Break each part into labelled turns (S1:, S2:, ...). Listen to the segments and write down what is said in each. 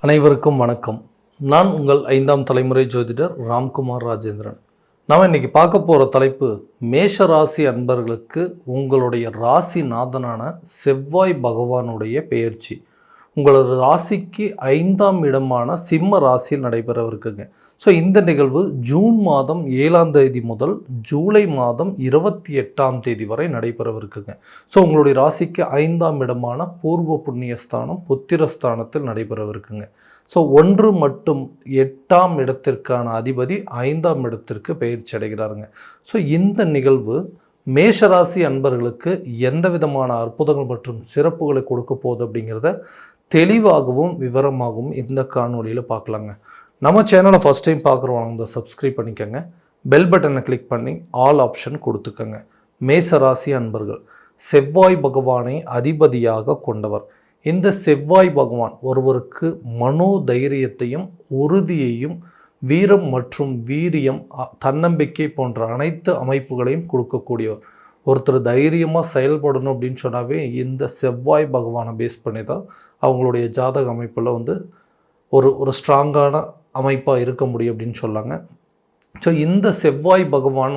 S1: அனைவருக்கும் வணக்கம். நான் உங்கள் 5ஆம் தலைமுறை ஜோதிடர் ராம்குமார் ராஜேந்திரன். நாம் இன்னைக்கு பார்க்க போகிற தலைப்பு மேஷ ராசி அன்பர்களுக்கு உங்களுடைய ராசி நாதனான செவ்வாய் பகவானுடைய பெயர்ச்சி உங்களது ராசிக்கு 5ஆம் இடமான சிம்ம ராசியில் நடைபெறவிருக்குங்க. ஸோ இந்த நிகழ்வு ஜூன் மாதம் 7ஆம் தேதி முதல் ஜூலை மாதம் 28ஆம் தேதி வரை நடைபெறவிருக்குங்க. ஸோ உங்களுடைய ராசிக்கு 5ஆம் இடமான பூர்வ புண்ணியஸ்தானம் புத்திரஸ்தானத்தில் நடைபெறவிருக்குங்க. ஸோ 1 மற்றும் 8ஆம் இடத்திற்கான அதிபதி 5ஆம் இடத்திற்கு பெயர்ச்சி அடைகிறாருங்க. ஸோ இந்த நிகழ்வு மேஷராசி அன்பர்களுக்கு எந்த விதமான அற்புதங்கள் மற்றும் சிறப்புகளை கொடுக்க போகுது அப்படிங்கிறத தெளிவாகவும் விவரமாகவும் இந்த காணொலியில் பார்க்கலாங்க. நம்ம சேனலை ஃபஸ்ட் டைம் பார்க்குறவங்க இந்த சப்ஸ்கிரைப் பண்ணிக்கோங்க, பெல் பட்டனை கிளிக் பண்ணி ஆல் ஆப்ஷன் கொடுத்துக்கோங்க. மேஷராசி அன்பர்கள் செவ்வாய் பகவானை அதிபதியாக கொண்டவர். இந்த செவ்வாய் பகவான் ஒருவருக்கு மனோதைரியத்தையும் உறுதியையும் வீரம் மற்றும் வீரியம் தன்னம்பிக்கை போன்ற அனைத்து அமைப்புகளையும் கொடுக்கக்கூடியவர். ஒருத்தர் தைரியமாக செயல்படணும் அப்படின்னு சொன்னாவே இந்த செவ்வாய் பகவானை பேஸ் பண்ணி தான் அவங்களுடைய ஜாதக அமைப்பில் ஒரு ஸ்ட்ராங்கான அமைப்பாக இருக்க முடியும் அப்படின்னு சொல்லாங்க. ஸோ இந்த செவ்வாய் பகவான்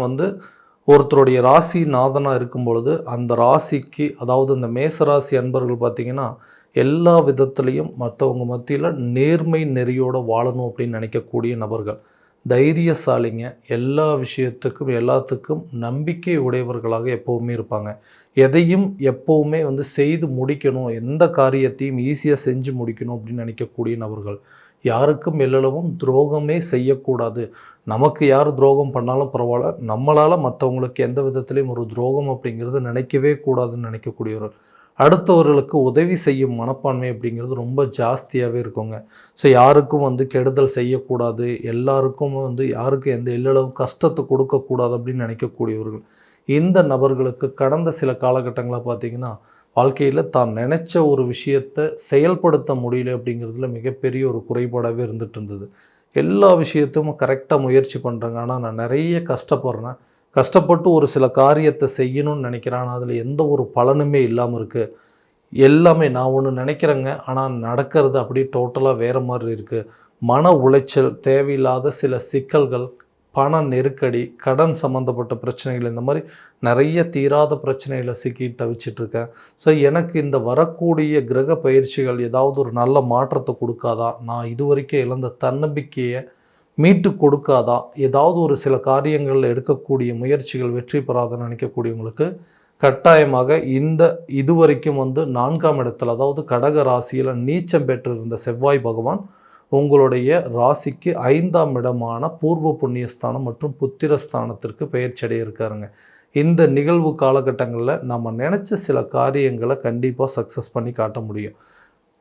S1: ஒருத்தருடைய ராசி நாதனாக இருக்கும் பொழுது அந்த ராசிக்கு, அதாவது இந்த மேசராசி அன்பர்கள் பார்த்திங்கன்னா எல்லா விதத்துலேயும் மற்றவங்க மத்தியில் நேர்மை நெறியோடு வாழணும் அப்படின்னு நினைக்கக்கூடிய நபர்கள், தைரியசாலிங்க, எல்லா விஷயத்துக்கும் எல்லாத்துக்கும் நம்பிக்கை உடையவர்களாக எப்போவுமே இருப்பாங்க. எதையும் எப்போவுமே செய்து முடிக்கணும், எந்த காரியத்தையும் ஈஸியாக செஞ்சு முடிக்கணும் அப்படின்னு நினைக்கக்கூடிய நபர்கள். யாருக்கும் எல்லளவும் துரோகமே செய்யக்கூடாது, நமக்கு யார் துரோகம் பண்ணாலும் பரவாயில்ல, நம்மளால் மற்றவங்களுக்கு எந்த விதத்துலேயும் ஒரு துரோகம் அப்படிங்கிறது நினைக்கவே கூடாதுன்னு நினைக்கக்கூடியவர்கள். அடுத்தவர்களுக்கு உதவி செய்யும் மனப்பான்மை அப்படிங்கிறது ரொம்ப ஜாஸ்தியாகவே இருக்குங்க. ஸோ யாருக்கும் கெடுதல் செய்யக்கூடாது, எல்லாருக்கும் யாருக்கும் எந்த எல்லளவு கஷ்டத்தை கொடுக்கக்கூடாது அப்படின்னு நினைக்கக்கூடியவர்கள். இந்த நபர்களுக்கு கடந்த சில காலகட்டங்களாக பார்த்திங்கன்னா வாழ்க்கையில் தான் நினச்ச ஒரு விஷயத்தை செயல்படுத்த முடியல அப்படிங்கிறதுல மிகப்பெரிய ஒரு குறைபாடாகவே இருந்துகிட்டு இருந்தது. எல்லா விஷயத்தையும் கரெக்டாக முயற்சி பண்ணுறாங்க, ஆனால் நான் நிறைய கஷ்டப்படுறேன், கஷ்டப்பட்டு ஒரு சில காரியத்தை செய்யணும்னு நினைக்கிறேன், ஆனால் அதில் எந்த ஒரு பலனுமே இல்லாமல் இருக்குது. எல்லாமே நான் ஒன்று நினைக்கிறேங்க, ஆனால் நடக்கிறது அப்படியே டோட்டலாக வேறு மாதிரி இருக்குது. மன உளைச்சல், தேவையில்லாத சில சிக்கல்கள், பண நெருக்கடி, கடன் சம்மந்தப்பட்ட பிரச்சனைகள், இந்த மாதிரி நிறைய தீராத பிரச்சனைகளை சிக்கிட்டு தவிச்சிட்ருக்கேன். ஸோ எனக்கு இந்த வரக்கூடிய கிரக பயிற்சிகள் ஏதாவது ஒரு நல்ல மாற்றத்தை கொடுக்காதா, நான் இதுவரைக்கும் இழந்த தன்னம்பிக்கையை மீட்டு கொடுக்காதா, ஏதாவது ஒரு சில காரியங்களில் எடுக்கக்கூடிய முயற்சிகள் வெற்றி பெறாதுன்னு நினைக்கக்கூடியவங்களுக்கு கட்டாயமாக இதுவரைக்கும் 4ஆம் இடத்துல, அதாவது கடக ராசியில் நீச்சம் பெற்றிருந்த செவ்வாய் பகவான் உங்களுடைய ராசிக்கு 5ஆம் இடமான பூர்வ புண்ணியஸ்தானம் மற்றும் புத்திரஸ்தானத்திற்கு பெயர்ச்சி அடைய இருக்காருங்க. இந்த நிகழ்வு காலகட்டங்களில் நம்ம நினச்ச சில காரியங்களை கண்டிப்பாக சக்ஸஸ் பண்ணி காட்ட முடியும்.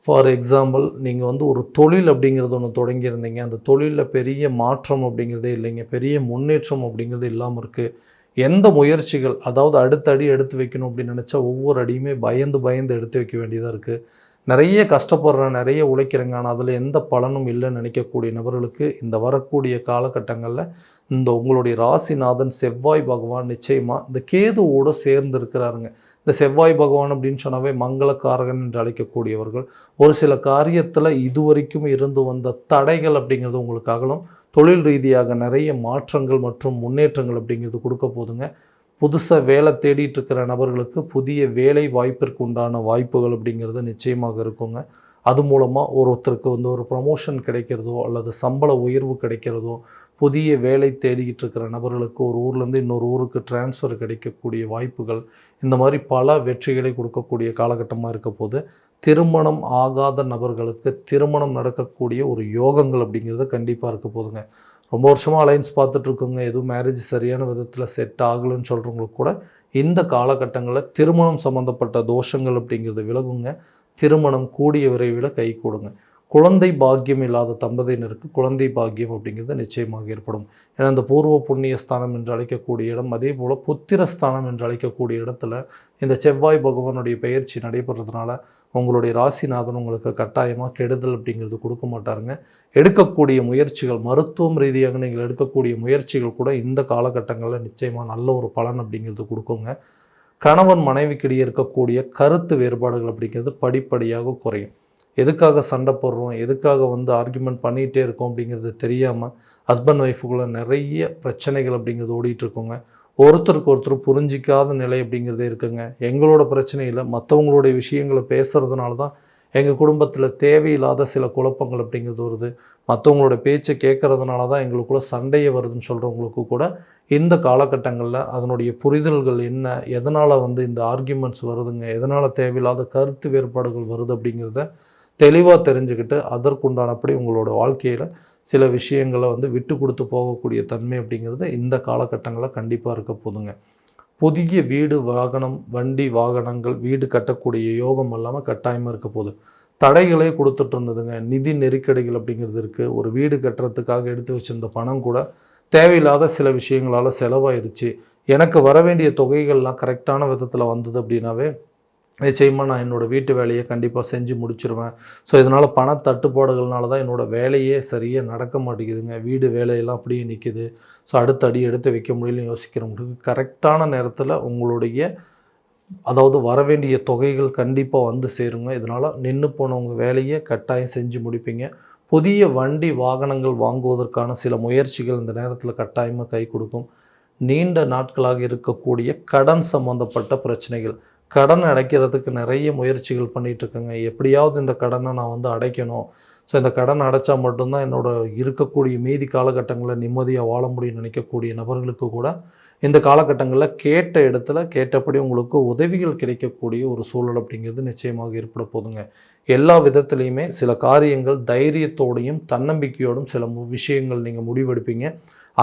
S1: ஃபார் எக்ஸாம்பிள், நீங்கள் ஒரு தொழில் அப்படிங்கிறது ஒன்று தொடங்கியிருந்தீங்க, அந்த தொழிலில் பெரிய மாற்றம் அப்படிங்கிறதே இல்லைங்க, பெரிய முன்னேற்றம் அப்படிங்கிறது இல்லாமல் இருக்குது. எந்த முயற்சிகள், அதாவது அடுத்த அடி எடுத்து வைக்கணும் அப்படின்னு நினச்சா ஒவ்வொரு அடியுமே பயந்து எடுத்து வைக்க வேண்டியதாக இருக்குது. நிறைய கஷ்டப்படுறேன், நிறைய உழைக்கிறேங்க, ஆனால் அதில் எந்த பலனும் இல்லைன்னு நினைக்கக்கூடிய நபர்களுக்கு இந்த வரக்கூடிய காலகட்டங்களில் உங்களுடைய ராசிநாதன் செவ்வாய் பகவான் நிச்சயமாக இந்த கேதுவோடு சேர்ந்து இருக்கிறாருங்க. இந்த செவ்வாய் பகவான் அப்படின்னு சொன்னாவே மங்களக்காரகன் என்று அழைக்கக்கூடியவர்கள். ஒரு சில காரியத்தில் இதுவரைக்கும் இருந்து வந்த தடைகள் அப்படிங்கிறது உங்களுக்கு அகலும். தொழில் ரீதியாக நிறைய மாற்றங்கள் மற்றும் முன்னேற்றங்கள் அப்படிங்கிறது கொடுக்க போதுங்க. புதுசாக வேலை தேடிட்டு இருக்கிற நபர்களுக்கு புதிய வேலை வாய்ப்பிற்கு உண்டான வாய்ப்புகள் அப்படிங்கிறது நிச்சயமாக இருக்குங்க. அது மூலமாக ஒருத்தருக்கு ஒரு ப்ரமோஷன் கிடைக்கிறதோ அல்லது சம்பள உயர்வு கிடைக்கிறதோ, புதிய வேலை தேடிக்கிட்டு இருக்கிற நபர்களுக்கு ஒரு ஊர்லேருந்து இன்னொரு ஊருக்கு டிரான்ஸ்ஃபர் கிடைக்கக்கூடிய வாய்ப்புகள், இந்த மாதிரி பல வெற்றிகளை கொடுக்கக்கூடிய காலகட்டமாக இருக்க போது. திருமணம் ஆகாத நபர்களுக்கு திருமணம் நடக்கக்கூடிய ஒரு யோகங்கள் அப்படிங்கிறது கண்டிப்பாக இருக்க போதுங்க. ரொம்ப வருஷமாக அலைன்ஸ் பார்த்துட்ருக்குங்க, எதுவும் மேரேஜ் சரியான விதத்தில் செட் ஆகலைன்னு சொல்கிறவங்களுக்கு கூட இந்த காலகட்டங்களில் திருமணம் சம்மந்தப்பட்ட தோஷங்கள் அப்படிங்கிறது விலகுங்க. திருமணம் கூடிய விரைவில் கை கொடுங்க. குழந்தை பாக்கியம் இல்லாத தம்பதியினருக்கு குழந்தை பாக்கியம் அப்படிங்கிறது நிச்சயமாக ஏற்படும். ஏன்னா இந்த பூர்வ புண்ணிய ஸ்தானம் என்று அழைக்கக்கூடிய இடம், அதே போல் புத்திரஸ்தானம் என்று அழைக்கக்கூடிய இடத்துல இந்த செவ்வாய் பகவானுடைய பெயர்ச்சி நடைபெறதுனால உங்களுடைய ராசிநாதன் உங்களுக்கு கட்டாயமாக கெடுதல் அப்படிங்கிறது கொடுக்க மாட்டாருங்க. எடுக்கக்கூடிய முயற்சிகள், மருத்துவம் ரீதியாக நீங்கள் எடுக்கக்கூடிய முயற்சிகள் கூட இந்த காலகட்டங்களில் நிச்சயமாக நல்ல ஒரு பலன் அப்படிங்கிறது கொடுக்குங்க. கணவன் மனைவிக்கிடையே இருக்கக்கூடிய கருத்து வேறுபாடுகள் அப்படிங்கிறது படிப்படியாக குறையும். எதுக்காக சண்டை போடுறோம், எதுக்காக ஆர்கியூமெண்ட் பண்ணிகிட்டே இருக்கோம் அப்படிங்கிறது தெரியாமல் ஹஸ்பண்ட் ஒய்ஃபுக்குள்ளே நிறைய பிரச்சனைகள் அப்படிங்கிறது ஓடிட்டுருக்கோங்க. ஒருத்தருக்கு ஒருத்தர் புரிஞ்சிக்காத நிலை அப்படிங்கிறதே இருக்குங்க. எங்களோட பிரச்சனையில் மற்றவங்களுடைய விஷயங்களை பேசுகிறதுனால தான் எங்கள் குடும்பத்தில் தேவையில்லாத சில குழப்பங்கள் அப்படிங்கிறது வருது. மற்றவங்களோட பேச்சை கேட்குறதுனால தான் எங்களுக்குள்ளே சண்டையே வருதுன்னு சொல்கிறவங்களுக்கு கூட இந்த காலகட்டங்களில் அதனுடைய புரிதல்கள் என்ன, எதனால் இந்த ஆர்கியூமெண்ட்ஸ் வருதுங்க, எதனால் தேவையில்லாத கருத்து வேறுபாடுகள் வருது அப்படிங்கிறத தெளிவாக தெரிஞ்சுக்கிட்டு அதற்குண்டானபடி உங்களோட வாழ்க்கையில் சில விஷயங்களை விட்டு கொடுத்து போகக்கூடிய தன்மை அப்படிங்கிறது இந்த காலகட்டங்களில் கண்டிப்பாக இருக்க போதுங்க. புதிய வீடு, வாகனம், வண்டி, வாகனங்கள், வீடு கட்டக்கூடிய யோகம் இல்லாமல் கட்டாயமாக இருக்க போகுது. தடைகளே கொடுத்துட்டு இருந்ததுங்க. நிதி நெருக்கடிகள் அப்படிங்கிறது இருக்குது. ஒரு வீடு கட்டுறதுக்காக எடுத்து வச்சுருந்த பணம் கூட தேவையில்லாத சில விஷயங்களால் செலவாயிருச்சு. எனக்கு வர வேண்டிய தொகைகள்லாம் கரெக்டான விதத்தில் வந்தது அப்படின்னாவே நிச்சயமாக நான் என்னோடய வீட்டு வேலையை கண்டிப்பாக செஞ்சு முடிச்சிருவேன். ஸோ இதனால் பண தட்டுப்பாடுகள்னால தான் என்னோடய வேலையே சரியாக நடக்க மாட்டேங்குதுங்க. வீடு வேலையெல்லாம் அப்படியே நிற்கிது. ஸோ அடுத்த அடி எடுத்து வைக்க முடியலன்னு யோசிக்கிறவங்களுக்கு கரெக்டான நேரத்தில் உங்களுடைய வர வேண்டிய தொகைகள் கண்டிப்பாக சேருங்க. இதனால் நின்று போனவங்க வேலையை கட்டாயம் செஞ்சு முடிப்பீங்க. புதிய வண்டி வாகனங்கள் வாங்குவதற்கான சில முயற்சிகள் இந்த நேரத்தில் கட்டாயமாக கை கொடுக்கும். நீண்ட நாட்களாக இருக்கக்கூடிய கடன் சம்பந்தப்பட்ட பிரச்சனைகள், கடன் அடைக்கிறதுக்கு நிறைய முயற்சிகள் பண்ணிகிட்ருக்கேங்க. எப்படியாவது இந்த கடனை நான் அடைக்கணும். ஸோ இந்த கடன் அடைச்சா மட்டும்தான் இருக்கக்கூடிய மீதி காலகட்டங்களில் நிம்மதியாக வாழ முடியும்னு நினைக்கக்கூடிய நபர்களுக்கு கூட இந்த காலகட்டங்களில் கேட்ட இடத்துல கேட்டபடி உங்களுக்கு உதவிகள் கிடைக்கக்கூடிய ஒரு சூழல் அப்படிங்கிறது நிச்சயமாக ஏற்பட போதுங்க. எல்லா விதத்துலேயுமே சில காரியங்கள் தைரியத்தோடையும் தன்னம்பிக்கையோடும் சில விஷயங்கள் நீங்கள் முடிவெடுப்பீங்க.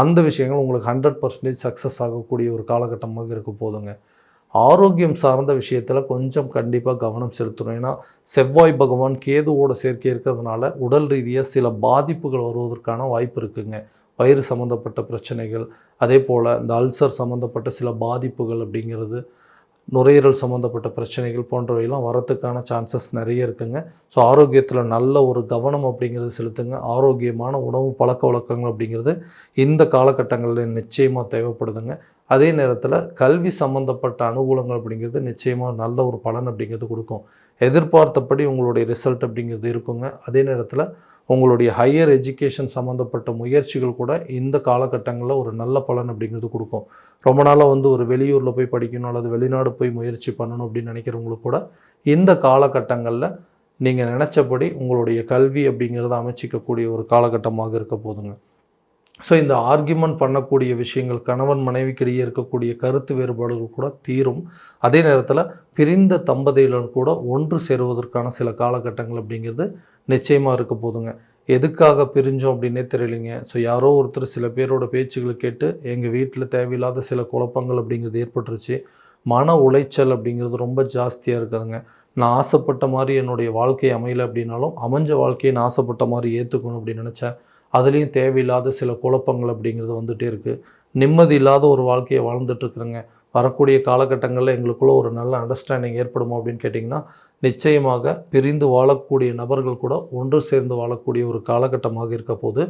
S1: அந்த விஷயங்கள் உங்களுக்கு 100% சக்ஸஸ் ஆகக்கூடிய ஒரு காலகட்டமாக இருக்க போதுங்க. ஆரோக்கியம் சார்ந்த விஷயத்தில் கொஞ்சம் கண்டிப்பாக கவனம் செலுத்தணும். ஏன்னா செவ்வாய் பகவான் கேதுவோட சேர்க்கை இருக்கிறதுனால உடல் ரீதியாக சில பாதிப்புகள் வருவதற்கான வாய்ப்பு இருக்குங்க. வயிறு சம்மந்தப்பட்ட பிரச்சனைகள், அதே போல் இந்த அல்சர் சம்மந்தப்பட்ட சில பாதிப்புகள் அப்படிங்கிறது, நுரையீரல் சம்மந்தப்பட்ட பிரச்சனைகள் போன்றவையெல்லாம் வரத்துக்கான சான்சஸ் நிறைய இருக்குங்க. ஸோ ஆரோக்கியத்தில் நல்ல ஒரு கவனம் அப்படிங்கிறது செலுத்துங்க. ஆரோக்கியமான உணவு பழக்க வழக்கங்கள் அப்படிங்கிறது இந்த காலகட்டங்களில் நிச்சயமாக தேவைப்படுதுங்க. அதே நேரத்தில் கல்வி சம்மந்தப்பட்ட அனுகூலங்கள் அப்படிங்கிறது நிச்சயமாக நல்ல ஒரு பலன் அப்படிங்கிறது கொடுக்கும். எதிர்பார்த்தபடி உங்களுடைய ரிசல்ட் அப்படிங்கிறது இருக்குங்க. அதே நேரத்தில் உங்களுடைய ஹையர் எஜுகேஷன் சம்மந்தப்பட்ட முயற்சிகள் கூட இந்த காலகட்டங்களில் ஒரு நல்ல பலன் அப்படிங்கிறது கொடுக்கும். ரொம்ப நாளாக ஒரு வெளியூரில் போய் படிக்கணும் அல்லது வெளிநாடு போய் முயற்சி பண்ணணும் அப்படின்னு நினைக்கிறவங்களுக்கு கூட இந்த காலகட்டங்களில் நீங்கள் நினச்சபடி உங்களுடைய கல்வி அப்படிங்கிறத அமைச்சிக்கக்கூடிய ஒரு காலகட்டமாக இருக்க போதுங்க. ஸோ இந்த ஆர்கியூமெண்ட் பண்ணக்கூடிய விஷயங்கள், கணவன் மனைவிக்கிடையே இருக்கக்கூடிய கருத்து வேறுபாடுகள் கூட தீரும். அதே நேரத்தில் பிரிந்த தம்பதியினர் கூட ஒன்று சேருவதற்கான சில காலகட்டங்கள் அப்படிங்கிறது நிச்சயமாக இருக்க போதுங்க. எதுக்காக பிரிஞ்சோம் அப்படின்னே தெரியலைங்க. ஸோ யாரோ ஒருத்தர் சில பேரோட பேச்சுகளை கேட்டு எங்கள் வீட்டில் தேவையில்லாத சில குழப்பங்கள் அப்படிங்கிறது ஏற்பட்டுருச்சு. மன உளைச்சல் அப்படிங்கிறது ரொம்ப ஜாஸ்தியாக இருக்குதுங்க. நான் ஆசைப்பட்ட மாதிரி என்னுடைய வாழ்க்கை அமையலை அப்படின்னாலும் அமைஞ்ச வாழ்க்கையை நான் ஆசைப்பட்ட மாதிரி ஏற்றுக்கணும் அப்படின்னு நினச்சேன். அதுலேயும் தேவையில்லாத சில குழப்பங்கள் அப்படிங்கிறது வந்துகிட்டே இருக்குது. நிம்மதி இல்லாத ஒரு வாழ்க்கையை வாழ்ந்துட்டுருக்குறேங்க. வரக்கூடிய காலகட்டங்களில் எங்களுக்குள்ள ஒரு நல்ல அண்டர்ஸ்டாண்டிங் ஏற்படுமா அப்படின்னு கேட்டிங்கன்னா, நிச்சயமாக பிரிந்து வாழக்கூடிய நபர்கள் கூட ஒன்று சேர்ந்து வாழக்கூடிய ஒரு காலகட்டமாக இருக்க போது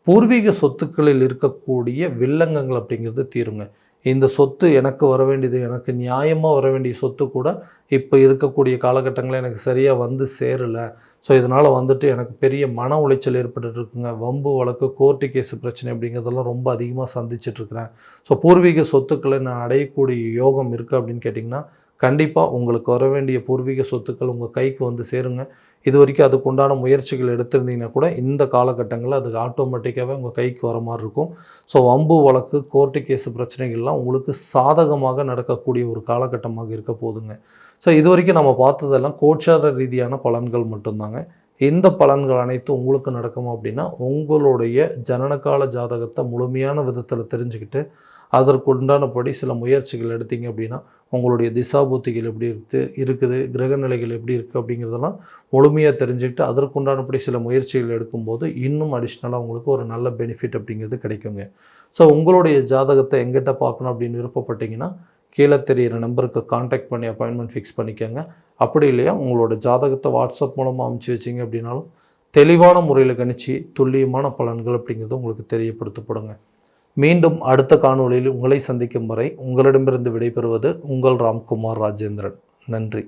S1: பூர்வீக சொத்துக்களில் இருக்கக்கூடிய வில்லங்கங்கள் அப்படிங்கிறது தீருங்க. இந்த சொத்து எனக்கு வர வேண்டியது, எனக்கு நியாயமாக வர வேண்டிய சொத்து கூட இப்போ இருக்கக்கூடிய காலகட்டங்களில் எனக்கு சரியாக சேரலை. ஸோ இதனால் எனக்கு பெரிய மன உளைச்சல் ஏற்பட்டுருக்குங்க. வம்பு வழக்கு, கோர்ட்டு கேஸு பிரச்சனை அப்படிங்கிறதெல்லாம் ரொம்ப அதிகமாக சந்திச்சிட்ருக்கிறேன். ஸோ பூர்வீக சொத்துக்களை நான் அடையக்கூடிய யோகம் இருக்குது அப்படின்னு கேட்டிங்கன்னா, கண்டிப்பாக உங்களுக்கு வர வேண்டிய பூர்வீக சொத்துக்கள் உங்கள் கைக்கு சேருங்க. இது வரைக்கும் அதுக்கு உண்டான முயற்சிகள் எடுத்திருந்தீங்கன்னா கூட இந்த காலகட்டங்களில் அது ஆட்டோமேட்டிக்காகவே உங்கள் கைக்கு வர மாதிரி இருக்கும். ஸோ வம்பு வழக்கு, கோர்ட்டு கேஸு பிரச்சனைகள்லாம் உங்களுக்கு சாதகமாக நடக்கக்கூடிய ஒரு காலகட்டமாக இருக்க போதுங்க. ஸோ இது வரைக்கும் நம்ம பார்த்ததெல்லாம் கோச்சார ரீதியான பலன்கள் மட்டும்தாங்க. இந்த பலன்கள் அனைத்தும் உங்களுக்கு நடக்குமா அப்படின்னா, உங்களுடைய ஜனனகால ஜாதகத்தை முழுமையான விதத்தில் தெரிஞ்சுக்கிட்டு அதற்குண்டானபடி சில முயற்சிகள் எடுத்தீங்க அப்படின்னா, உங்களுடைய திசாபுத்திகள் எப்படி இருக்குது, கிரகநிலைகள் எப்படி இருக்குது அப்படிங்கிறதெல்லாம் முழுமையாக தெரிஞ்சுக்கிட்டு அதற்குண்டானபடி சில முயற்சிகள் எடுக்கும்போது இன்னும் அடிஷ்னலாக உங்களுக்கு ஒரு நல்ல பெனிஃபிட் அப்படிங்கிறது கிடைக்குங்க. ஸோ உங்களுடைய ஜாதகத்தை எங்கிட்ட பார்க்கணும் அப்படின்னு விருப்பப்பட்டீங்கன்னா, கீழே தெரிகிற நம்பருக்கு காண்டாக்ட் பண்ணி அப்பாயின்மெண்ட் ஃபிக்ஸ் பண்ணிக்கோங்க. அப்படி இல்லையா உங்களோட ஜாதகத்தை வாட்ஸ்அப் மூலமாக அனுப்பிச்சி வச்சிங்க அப்படின்னாலும் தெளிவான முறையில் கணிச்சு துல்லியமான பலன்கள் அப்படிங்கிறது உங்களுக்கு தெரியப்படுத்தப்படுங்க. மீண்டும் அடுத்த காணொளியில் உங்களை சந்திக்கும் வரை உங்களிடமிருந்து விடைபெறுவது உங்கள் ராம்குமார் ராஜேந்திரன். நன்றி.